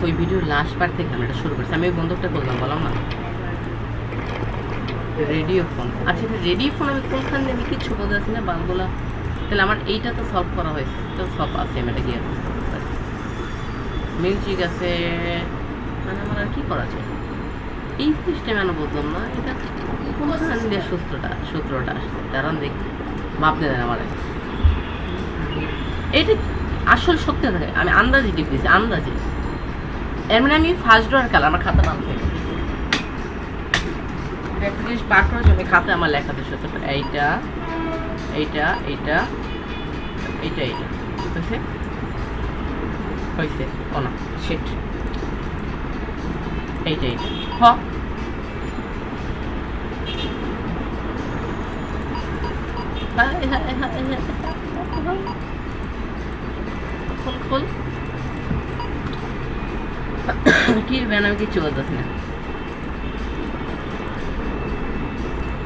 ওই ভিডিওর last part থেকে আমি এটা শুরু করছি। আমি ওই বন্ধুকটা করলাম, বললাম না রেডিও ফোন। আচ্ছা, এটা রেডিও ফোন আমি কোনখান দিয়ে আমি কিচ্ছু বলতে পারছি না বালগুলা। তাহলে আমার এইটা তো সলভ করা হয়েছে, তো সব আছে, আমি এটা গিয়ে মিউজিক আছে, মানে আমার আর কি করা যায় এই জিনিসটা আমি বুঝলাম না। এটা কোনখান দিয়ে সূত্রটা আসছে, কারণ দেখি ভাবতে দেন আমার এটা আসল সত্যি থাকে। আমি আন্দাজে টিপ দিয়েছি, আন্দাজে। এর মানে আমি ফার্স্ট ড্রয়ার কালার আমার খাতা নাম থেকে একটা জিনিস পার করার জন্য খাতে আমার লেখাতে সত্যি এইটা এইটা এইটা এইটা এইটা হয়েছে হয়েছে ও না শিট এইটা এইটা হ খোল কি ব্যান, আমি কিচ্ছু বলতেছি না।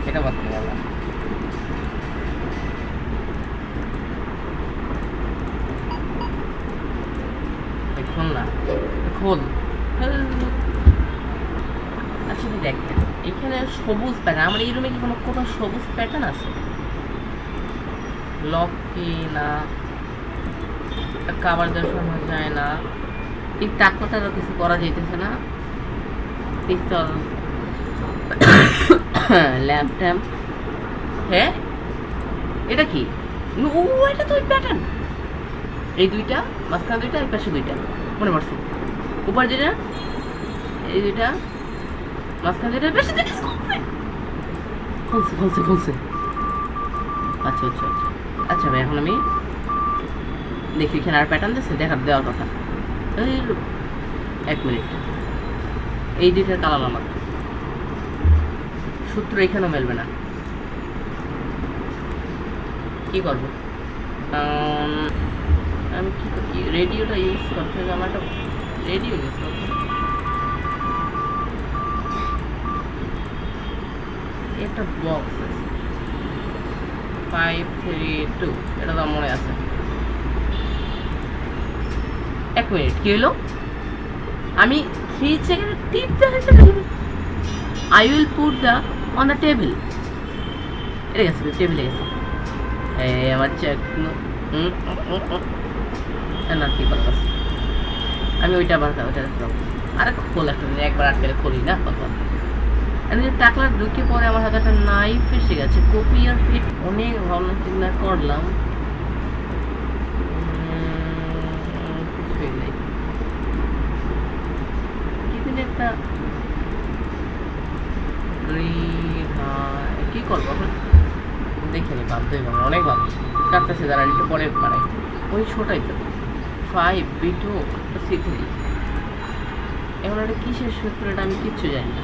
এটা বলতে পারলাম খোল না, খোল। আচ্ছা দেখেন এখানে সবুজ প্যাটার্ন, আমার এই রুমে কি কোনো সবুজ প্যাটার্ন আছে? লক কি না, কাবার দর্শানো যায় না, এই টাকলাটারও কিছু করা যাইতেছে না, পিস্তল ল্যাম্প ট্যাম্প। হ্যাঁ এটা কি? ও এটা তো ওই প্যাটার্ন, এই দুইটা মাঝখানে দুইটা, এই পাশে দুইটা, মনে পড়ছে। উপর যেটা এই দুইটা, মাঝখানে যেটা, বেশি দুইটা খুলছে। আচ্ছা আচ্ছা আচ্ছা আচ্ছা ভাই, এখন আমি দেখি এখানে আর প্যাটার্ন দিচ্ছে, দেওয়ার কথা। এই 1 মিনিট, এই দুইটার কালার আলাদা, সূত্র এখানেও মেলবে না, কি করবো? আমি কি করি, রেডিওটা ইউজ করতে হবে, আমার একটা রেডিও ইউজ করতে হবে। একটা বক্স আছে 532, এটা তো মনে আছে। 1 মিনিট, কি হলো? আমি 3 সেকেন্ড টিপ দেখাচ্ছি, I will put the on the table. এটা গেছে, টেবিলে গেছে। এই আমার চেক না, কি করতেছে আমি ওইটা আবার ওইটা আরে খোল একটা, একবার আটকে খুলি না কথা। টাকলা ঢুকে পরে আমার হাতে একটা নাইফ এসে গেছে, কপি আর ফিট অনেক ভাবনা চিন্তা করলাম, কিছুই নেই। কিছুদিন একটা কি করবো এখন দেখিনি, ভাবতে অনেক ভাবছি, কাটতেছে দাঁড়া একটু পরে বানাই। ওই ছোটাই তো 5B2 C3, এখন একটা কিসের সূত্র এটা আমি কিচ্ছু জানি না।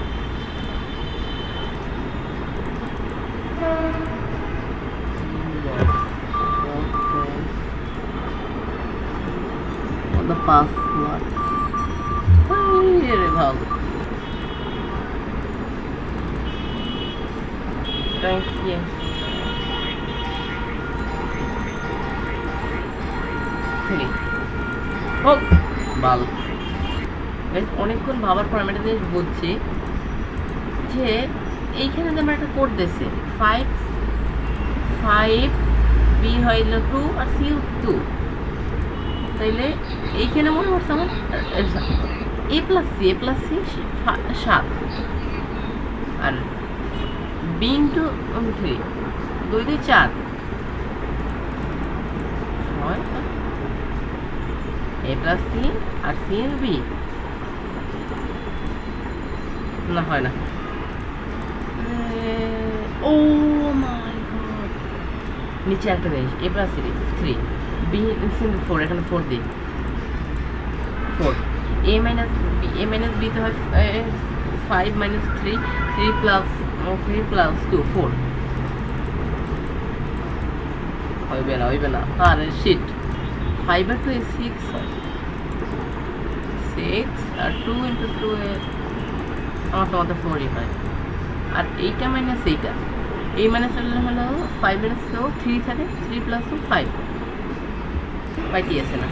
The password. ভালো, থ্যাংক ইউ। ভালো, অনেকক্ষণ ভাবার পর আমি একটা জিনিস বুঝছি যে এইখানে যে আমার একটা কোড দিয়েছে 5 বি হইল 2 আর সি 2, তাইলে এইখানে মনে করছে আমার এ প্লাস সি 7 আর বি ইন্টু 3, 2 2 4, এ প্লাস সি আর সি এর বি না, হয় না। ও মাই গড, নিচে একটা জিনিস, এ প্লাস সি 3, বি ইনসিন 4, এখানে 4 দিই, 4 এ মাইনাস বি তো হয় 5 মাইনাস 3, 3 প্লাস 2 4, হইবে না আরে শিট। 5 আর 2 6 হয়, 6 আর 2 ইন্টু 2 আমার তো 4ই হয়, আর এইটা মাইনাস এইটা, এই মাইনাস হলো 5 মাইনাস 3 থাকে, 3 প্লাস 2 5, বাকি আছে না।